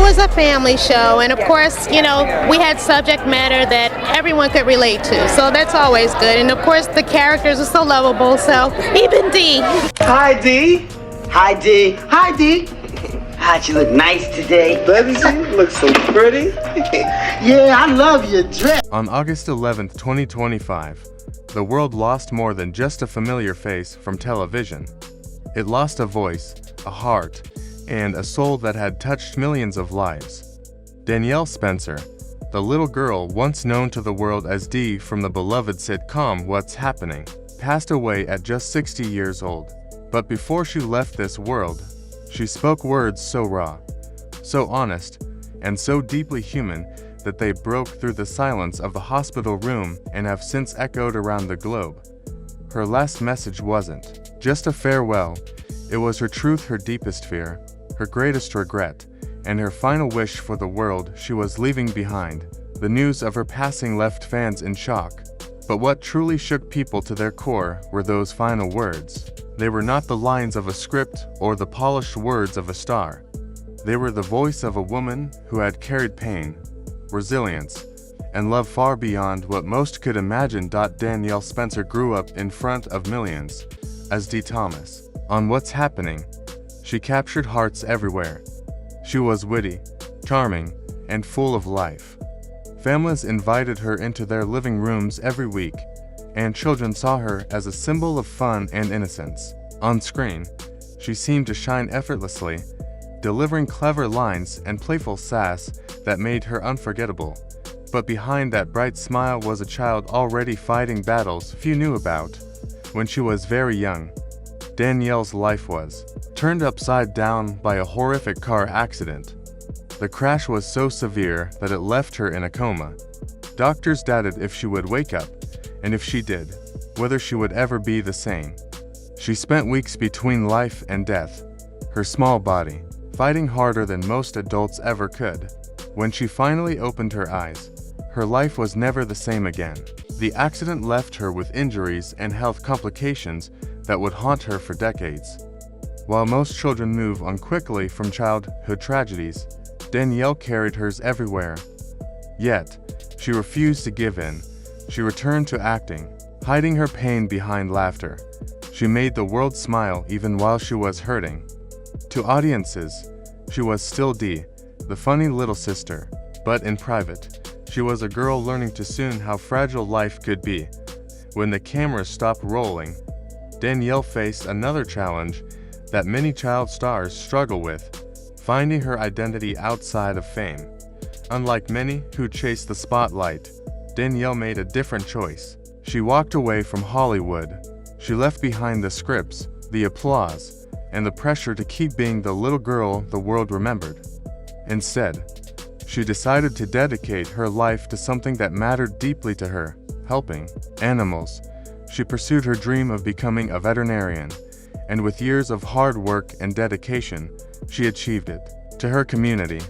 was a family show, and of course, you know, we had subject matter that everyone could relate to, so that's always good. And of course, the characters are so lovable, so even Dee. Hi, Dee. Hi, Dee. Hi, Dee. How'd you look nice today? Doesn't she look so pretty? Yeah, I love your dress. On August 11th, 2025, the world lost more than just a familiar face from television. It lost a voice, a heart, and a soul that had touched millions of lives. Danielle Spencer, the little girl once known to the world as Dee from the beloved sitcom What's Happening, passed away at just 60 years old. But before she left this world, she spoke words so raw, so honest, and so deeply human that they broke through the silence of the hospital room and have since echoed around the globe. Her last message wasn't just a farewell. It was her truth, her deepest fear, her greatest regret, and her final wish for the world she was leaving behind. The news of her passing left fans in shock. But what truly shook people to their core were those final words. They were not the lines of a script or the polished words of a star. They were the voice of a woman who had carried pain, resilience, and love far beyond what most could imagine. Danielle Spencer grew up in front of millions as Dee Thomas. On What's Happening, she captured hearts everywhere. She was witty, charming, and full of life. Families invited her into their living rooms every week, and children saw her as a symbol of fun and innocence. On screen, she seemed to shine effortlessly, delivering clever lines and playful sass that made her unforgettable. But behind that bright smile was a child already fighting battles few knew about. When she was very young, Danielle's life was turned upside down by a horrific car accident. The crash was so severe that it left her in a coma. Doctors doubted if she would wake up, and if she did, whether she would ever be the same. She spent weeks between life and death, her small body fighting harder than most adults ever could. When she finally opened her eyes, her life was never the same again. The accident left her with injuries and health complications that would haunt her for decades. While most children move on quickly from childhood tragedies, Danielle carried hers everywhere. Yet, she refused to give in. She returned to acting, hiding her pain behind laughter. She made the world smile even while she was hurting. To audiences, she was still Dee, the funny little sister, but in private, she was a girl learning too soon how fragile life could be. When the cameras stopped rolling, Danielle faced another challenge that many child stars struggle with: finding her identity outside of fame. Unlike many who chase the spotlight, Danielle made a different choice. She walked away from Hollywood. She left behind the scripts, the applause, and the pressure to keep being the little girl the world remembered. Instead, she decided to dedicate her life to something that mattered deeply to her: helping animals. She pursued her dream of becoming a veterinarian, and with years of hard work and dedication, she achieved it. To her community,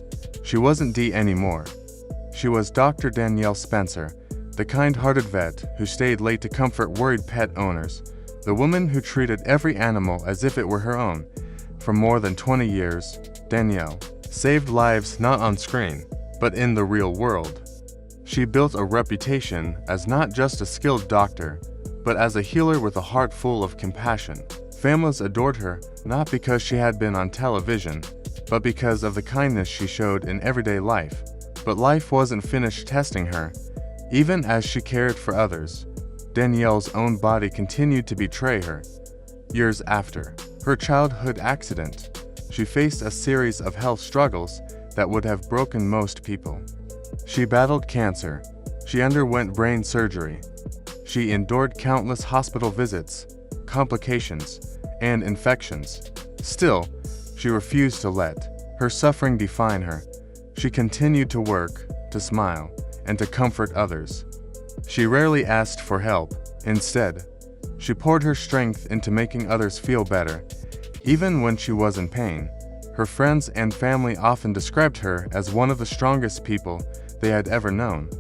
she wasn't Dee anymore. She was Dr. Danielle Spencer, the kind-hearted vet who stayed late to comfort worried pet owners, the woman who treated every animal as if it were her own. For more than 20 years, Danielle saved lives not on screen, but in the real world. She built a reputation as not just a skilled doctor, but as a healer with a heart full of compassion. Families adored her not because she had been on television, but because of the kindness she showed in everyday life. But life wasn't finished testing her. Even as she cared for others, Danielle's own body continued to betray her. Years after her childhood accident, she faced a series of health struggles that would have broken most people. She battled cancer. She underwent brain surgery. She endured countless hospital visits, complications, and infections. Still, she refused to let her suffering define her. She continued to work, to smile, and to comfort others. She rarely asked for help. Instead, she poured her strength into making others feel better. Even when she was in pain, her friends and family often described her as one of the strongest people they had ever known.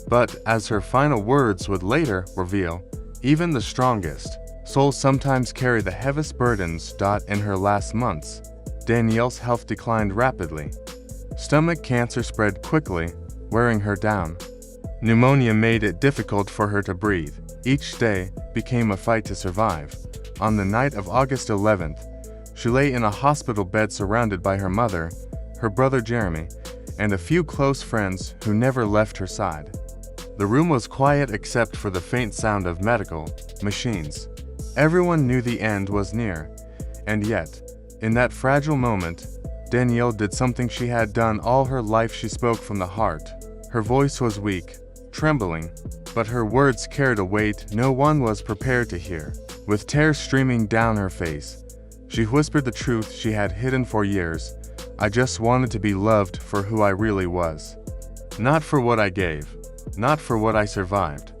But as her final words would later reveal, even the strongest souls sometimes carry the heaviest burdens. In her last months, Danielle's health declined rapidly. Stomach cancer spread quickly, wearing her down. Pneumonia made it difficult for her to breathe. Each day became a fight to survive. On the night of August 11th, she lay in a hospital bed surrounded by her mother, her brother Jeremy, and a few close friends who never left her side. The room was quiet except for the faint sound of medical machines. Everyone knew the end was near, and yet, in that fragile moment, Danielle did something she had done all her life. She spoke from the heart. Her voice was weak, trembling, but her words carried a weight no one was prepared to hear. With tears streaming down her face, she whispered the truth she had hidden for years. I just wanted to be loved for who I really was. Not for what I gave, not for what I survived,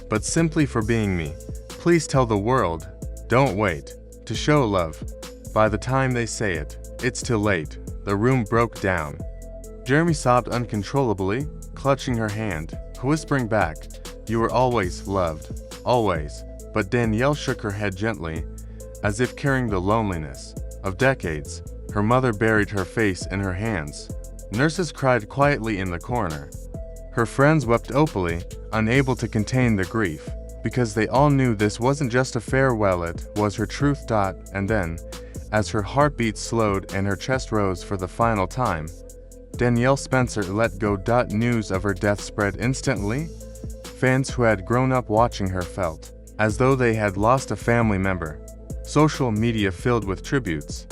but simply for being me. Please tell the world, don't wait, to show love. By the time they say it, it's too late. The room broke down. Jeremy sobbed uncontrollably, clutching her hand, whispering back, you were always loved, always. But Danielle shook her head gently, as if carrying the loneliness of decades. Her mother buried her face in her hands. Nurses cried quietly in the corner. Her friends wept openly, unable to contain the grief, because they all knew this wasn't just a farewell, it was her truth. And then, as her heartbeat slowed and her chest rose for the final time, Danielle Spencer let go. News of her death spread instantly. Fans who had grown up watching her felt as though they had lost a family member. Social media filled with tributes.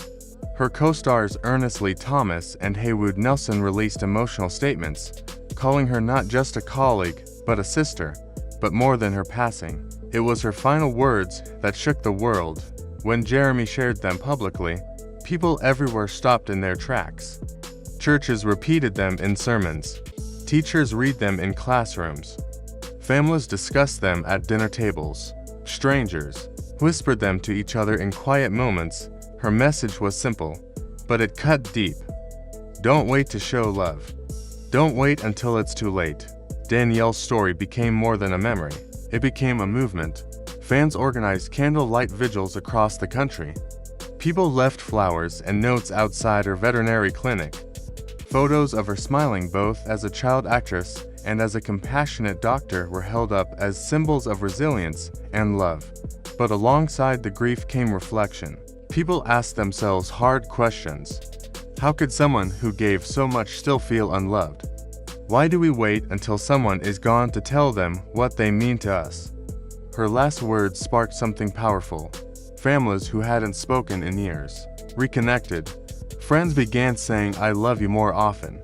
Her co-stars Ernestly Thomas and Haywood Nelson released emotional statements, calling her not just a colleague, but a sister. But more than her passing, it was her final words that shook the world. When Jeremy shared them publicly, people everywhere stopped in their tracks. Churches repeated them in sermons. Teachers read them in classrooms. Families discussed them at dinner tables. Strangers whispered them to each other in quiet moments. Her message was simple, but it cut deep. Don't wait to show love. Don't wait until it's too late. Danielle's story became more than a memory. It became a movement. Fans organized candlelight vigils across the country. People left flowers and notes outside her veterinary clinic. Photos of her smiling both as a child actress and as a compassionate doctor were held up as symbols of resilience and love. But alongside the grief came reflection. People asked themselves hard questions. How could someone who gave so much still feel unloved? Why do we wait until someone is gone to tell them what they mean to us? Her last words sparked something powerful. Families who hadn't spoken in years reconnected. Friends began saying I love you more often.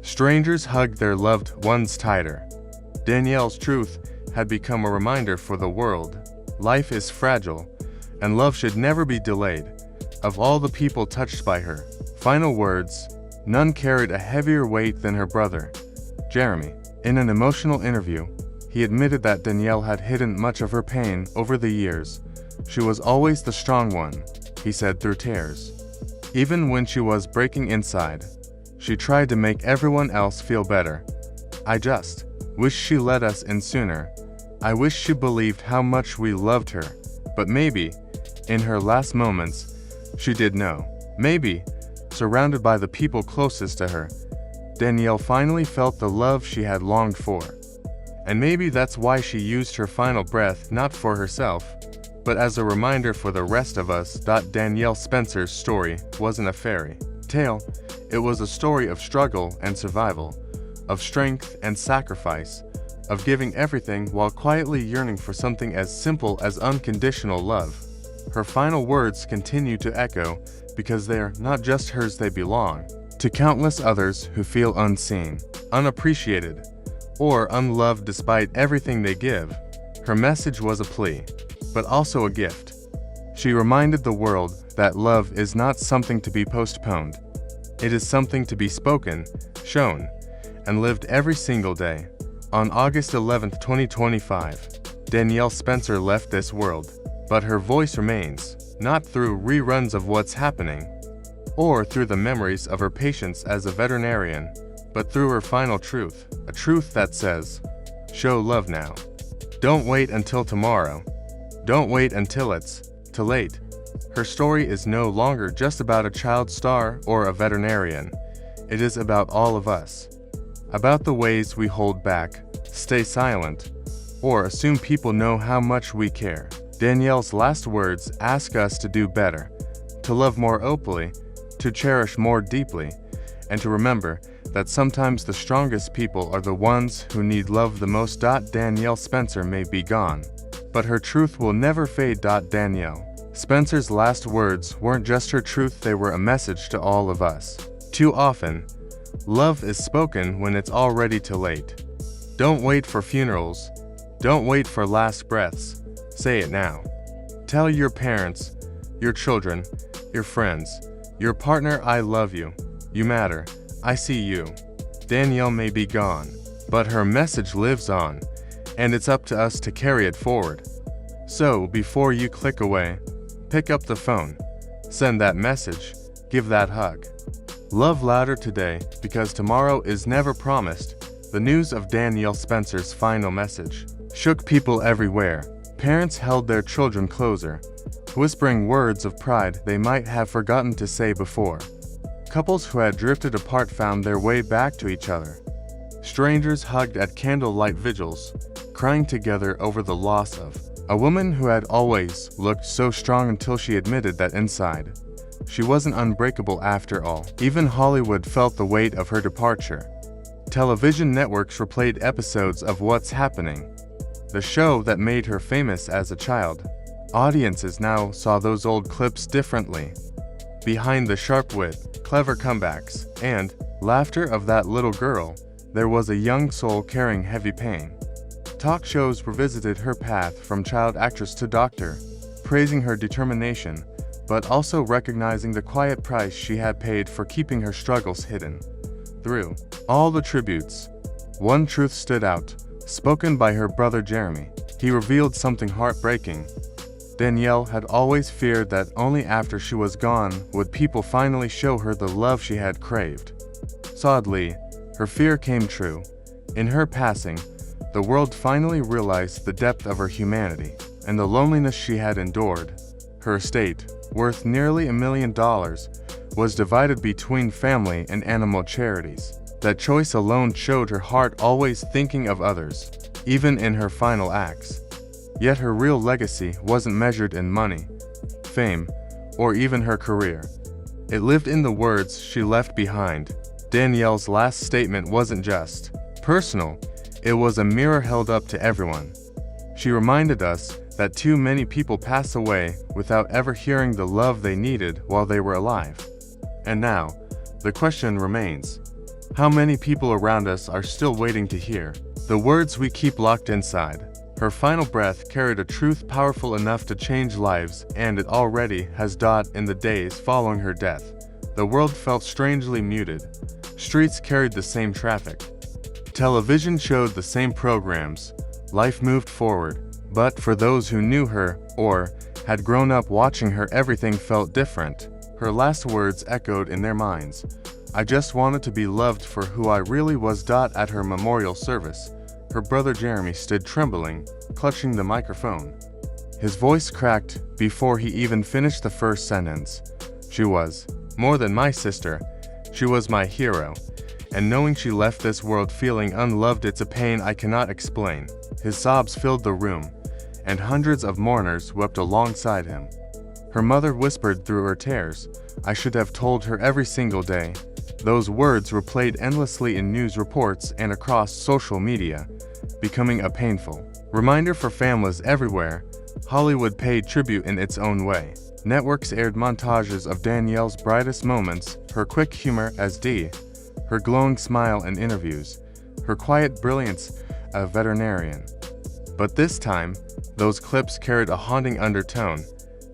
Strangers hugged their loved ones tighter. Danielle's truth had become a reminder for the world. Life is fragile, and love should never be delayed. Of all the people touched by her final words, none carried a heavier weight than her brother, Jeremy. In an emotional interview, he admitted that Danielle had hidden much of her pain over the years. She was always the strong one, he said through tears. Even when she was breaking inside, she tried to make everyone else feel better. I just wish she let us in sooner. I wish she believed how much we loved her. But maybe, in her last moments, she did know. Maybe, surrounded by the people closest to her, Danielle finally felt the love she had longed for. And maybe that's why she used her final breath not for herself, but as a reminder for the rest of us. Danielle Spencer's story wasn't a fairy tale. It was a story of struggle and survival, of strength and sacrifice, of giving everything while quietly yearning for something as simple as unconditional love. Her final words continue to echo because they are not just hers, they belong to countless others who feel unseen, unappreciated, or unloved despite everything they give. Her message was a plea, but also a gift. She reminded the world that love is not something to be postponed. It is something to be spoken, shown, and lived every single day. On August 11, 2025, Danielle Spencer left this world, but her voice remains, not through reruns of what's happening, or through the memories of her patients as a veterinarian, but through her final truth, a truth that says, show love now. Don't wait until tomorrow. Don't wait until it's too late. Her story is no longer just about a child star or a veterinarian. It is about all of us. About the ways we hold back, stay silent, or assume people know how much we care. Danielle's last words ask us to do better, to love more openly, to cherish more deeply, and to remember that sometimes the strongest people are the ones who need love the most. Danielle Spencer may be gone, but her truth will never fade. Danielle Spencer's last words weren't just her truth, they were a message to all of us. Too often, love is spoken when it's already too late. Don't wait for funerals. Don't wait for last breaths. Say it now. Tell your parents, your children, your friends, your partner, I love you. You matter. I see you. Danielle may be gone, but her message lives on, and it's up to us to carry it forward. So, before you click away, pick up the phone, send that message, give that hug. Love louder today, because tomorrow is never promised. The news of Danielle Spencer's final message shook people everywhere. Parents held their children closer, whispering words of pride they might have forgotten to say before. Couples who had drifted apart found their way back to each other. Strangers hugged at candlelight vigils, crying together over the loss of a woman who had always looked so strong until she admitted that inside, she wasn't unbreakable after all. Even Hollywood felt the weight of her departure. Television networks replayed episodes of What's Happening, the show that made her famous as a child. Audiences now saw those old clips differently. Behind the sharp wit, clever comebacks, and laughter of that little girl, there was a young soul carrying heavy pain. Talk shows revisited her path from child actress to doctor, praising her determination, but also recognizing the quiet price she had paid for keeping her struggles hidden. Through all the tributes, one truth stood out, spoken by her brother Jeremy. He revealed something heartbreaking. Danielle had always feared that only after she was gone would people finally show her the love she had craved. Sadly, her fear came true. In her passing, the world finally realized the depth of her humanity and the loneliness she had endured. Her estate, worth nearly $1 million, was divided between family and animal charities. That choice alone showed her heart always thinking of others, even in her final acts. Yet her real legacy wasn't measured in money, fame, or even her career. It lived in the words she left behind. Danielle's last statement wasn't just personal, it was a mirror held up to everyone. She reminded us that too many people pass away without ever hearing the love they needed while they were alive. And now, the question remains: how many people around us are still waiting to hear the words we keep locked inside? Her final breath carried a truth powerful enough to change lives, and it already has. In the days following her death, the world felt strangely muted. Streets carried the same traffic. Television showed the same programs. Life moved forward. But for those who knew her, or had grown up watching her, everything felt different. Her last words echoed in their minds. I just wanted to be loved for who I really was. At her memorial service, her brother Jeremy stood trembling, clutching the microphone. His voice cracked before he even finished the first sentence. She was more than my sister. She was my hero. And knowing she left this world feeling unloved, it's a pain I cannot explain. His sobs filled the room, and hundreds of mourners wept alongside him. Her mother whispered through her tears, I should have told her every single day. Those words replayed endlessly in news reports and across social media, becoming a painful reminder for families everywhere. Hollywood paid tribute in its own way. Networks aired montages of Danielle's brightest moments, her quick humor as Dee, her glowing smile in interviews, her quiet brilliance as a veterinarian. But this time, those clips carried a haunting undertone.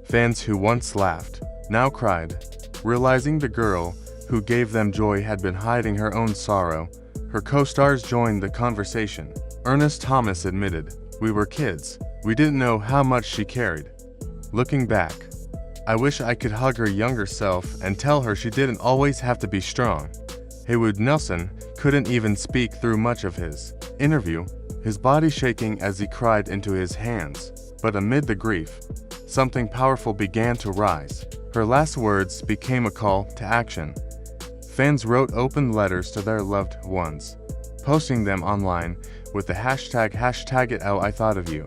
Fans who once laughed now cried, realizing the girl who gave them joy had been hiding her own sorrow. Her co-stars joined the conversation. Ernest Thomas admitted, we were kids. We didn't know how much she carried. Looking back, I wish I could hug her younger self and tell her she didn't always have to be strong. Haywood Nelson couldn't even speak through much of his interview, his body shaking as he cried into his hands. But amid the grief, something powerful began to rise. Her last words became a call to action. Fans wrote open letters to their loved ones, posting them online with the hashtag I thought of you.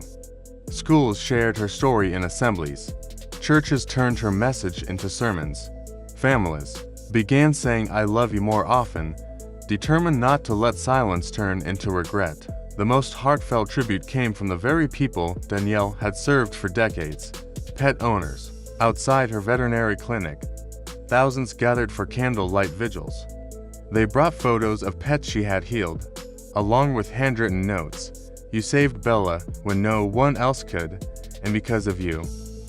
Schools shared her story in assemblies. Churches turned her message into sermons. Families began saying I love you more often, determined not to let silence turn into regret. The most heartfelt tribute came from the very people Danielle had served for decades. Pet owners. Outside her veterinary clinic, thousands gathered for candlelight vigils. They brought photos of pets she had healed, along with handwritten notes. You saved Bella when no one else could, and because of you,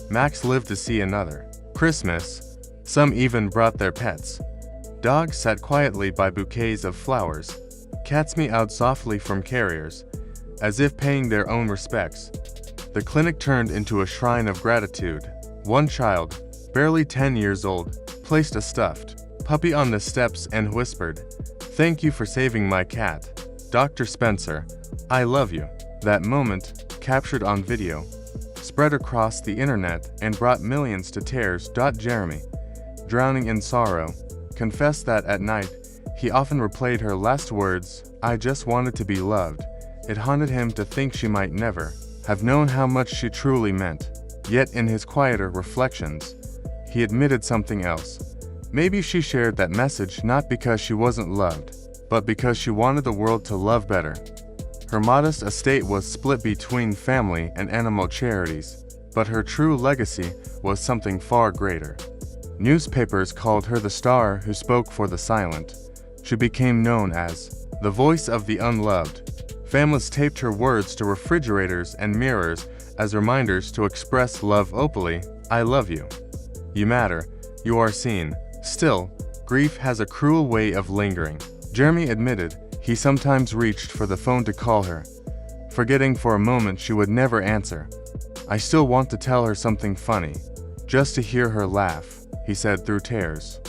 Max lived to see another. Christmas. Some even brought their pets. Dogs sat quietly by bouquets of flowers. Cats meowed softly from carriers, as if paying their own respects. The clinic turned into a shrine of gratitude. One child, barely 10 years old, placed a stuffed puppy on the steps and whispered, "Thank you for saving my cat. Dr. Spencer, I love you." That moment, captured on video, spread across the internet and brought millions to tears. Jeremy, drowning in sorrow, confessed that at night, he often replayed her last words, "I just wanted to be loved." It haunted him to think she might never have known how much she truly meant. Yet in his quieter reflections, he admitted something else. Maybe she shared that message not because she wasn't loved, but because she wanted the world to love better. Her modest estate was split between family and animal charities, but her true legacy was something far greater. Newspapers called her the star who spoke for the silent. She became known as the voice of the unloved. Families taped her words to refrigerators and mirrors as reminders to express love openly. I love you. You matter. You are seen. Still, grief has a cruel way of lingering. Jeremy admitted he sometimes reached for the phone to call her, forgetting for a moment she would never answer. I still want to tell her something funny, just to hear her laugh, he said through tears.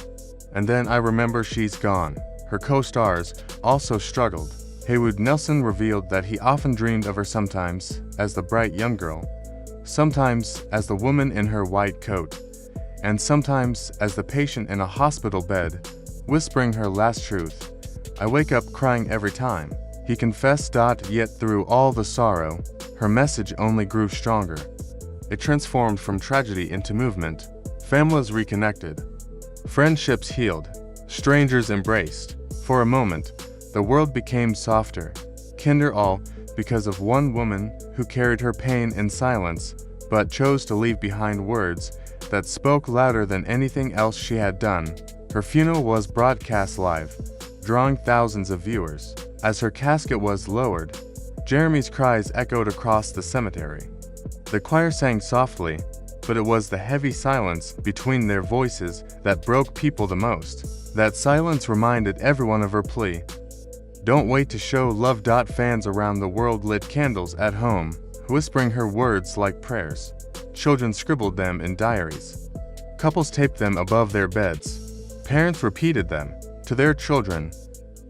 And then I remember she's gone. Her co-stars also struggled. Haywood Nelson revealed that he often dreamed of her sometimes as the bright young girl, sometimes as the woman in her white coat, and sometimes as the patient in a hospital bed, whispering her last truth. I wake up crying every time, he confessed. Yet through all the sorrow, her message only grew stronger. It transformed from tragedy into movement. Families reconnected. Friendships healed. Strangers embraced. For a moment, the world became softer, kinder, all because of one woman who carried her pain in silence, but chose to leave behind words that spoke louder than anything else she had done. Her funeral was broadcast live, drawing thousands of viewers. As her casket was lowered, Jeremy's cries echoed across the cemetery. The choir sang softly, but it was the heavy silence between their voices that broke people the most. That silence reminded everyone of her plea. Don't wait to show love. Fans around the world lit candles at home, whispering her words like prayers. Children scribbled them in diaries. Couples taped them above their beds. Parents repeated them to their children.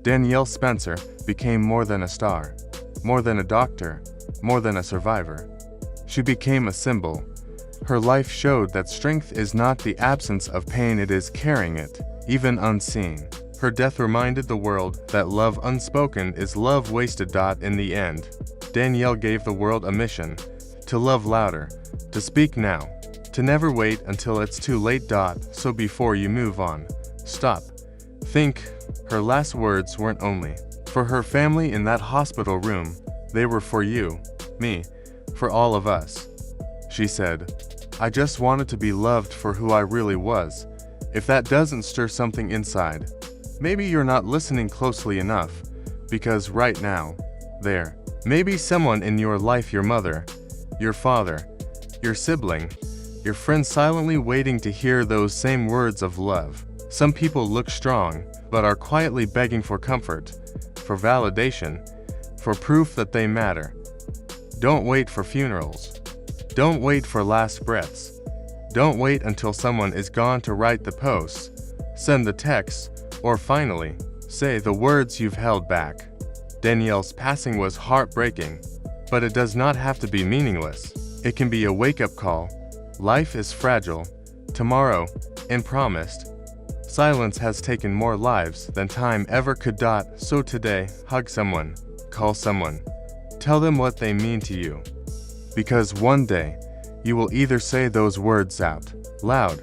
Danielle Spencer became more than a star, more than a doctor, more than a survivor. She became a symbol. Her life showed that strength is not the absence of pain, it is carrying it, even unseen. Her death reminded the world that love unspoken is love wasted. In the end, Danielle gave the world a mission: to love louder, to speak now, to never wait until it's too late. So before you move on, stop. Think. Her last words weren't only for her family in that hospital room, they were for you, me, for all of us. She said, I just wanted to be loved for who I really was. If that doesn't stir something inside, maybe you're not listening closely enough, because right now, there may be someone in your life, your mother, your father, your sibling, your friend, silently waiting to hear those same words of love. Some people look strong, but are quietly begging for comfort, for validation, for proof that they matter. Don't wait for funerals. Don't wait for last breaths. Don't wait until someone is gone to write the posts, send the texts, or finally, say the words you've held back. Danielle's passing was heartbreaking, but it does not have to be meaningless. It can be a wake-up call. Life is fragile. Tomorrow, and promised. Silence has taken more lives than time ever could. So today, hug someone, call someone, tell them what they mean to you. Because one day, you will either say those words out loud,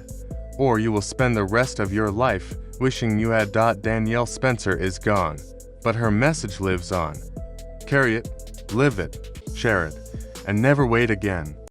or you will spend the rest of your life wishing you had. Danielle Spencer is gone, but her message lives on. Carry it, live it, share it, and never wait again.